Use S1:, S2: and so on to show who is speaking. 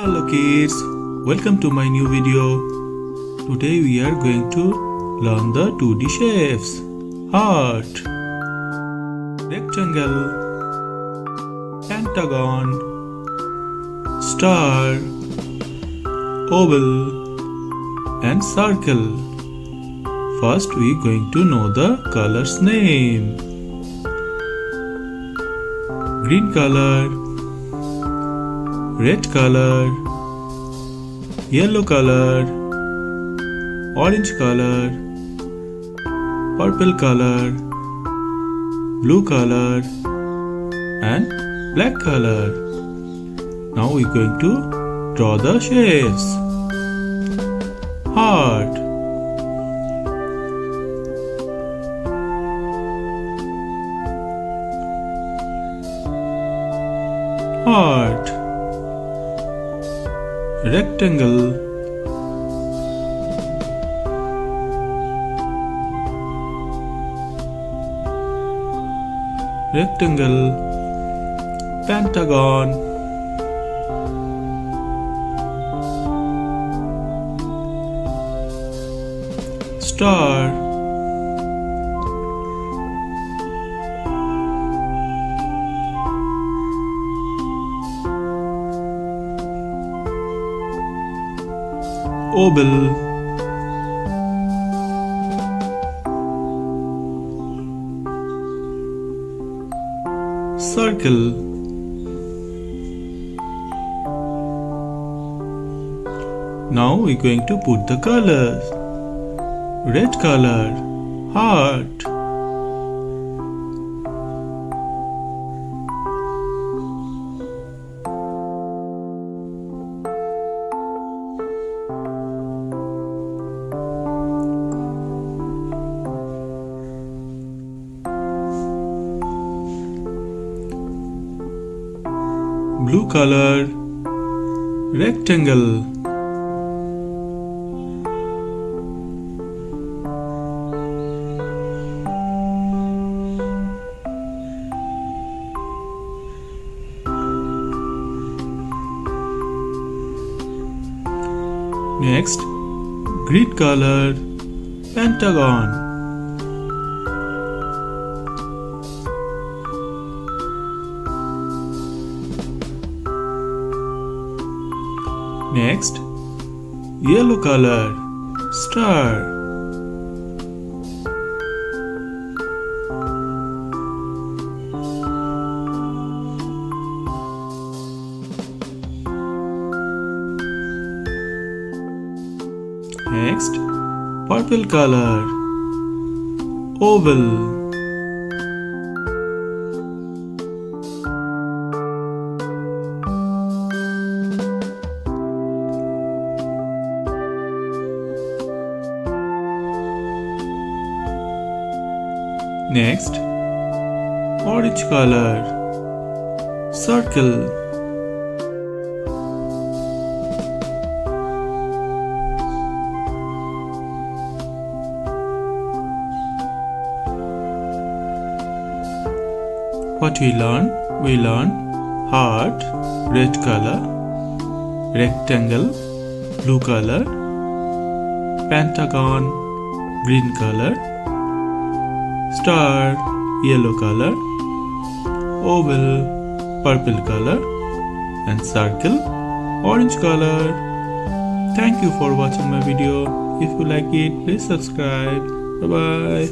S1: Hello kids, welcome to my new video. Today we are going to learn the 2D shapes. Heart, rectangle, pentagon, star, oval and circle. First we are going to know the color's name. Green color, red color, yellow color, orange color, purple color, blue color and black color. Now we are going to draw the shapes. Heart, heart, rectangle, rectangle, pentagon, star, oval, circle, now we are going to put the colors. Red color, heart, blue color, rectangle, next green color, pentagon, next yellow color, star, next purple color, oval, next orange color, circle, what we learn? We learn heart, red color, rectangle, blue color, pentagon, green color, star, yellow color, oval, purple color and circle, orange color. Thank you for watching my video. If you like it, please subscribe. Bye bye.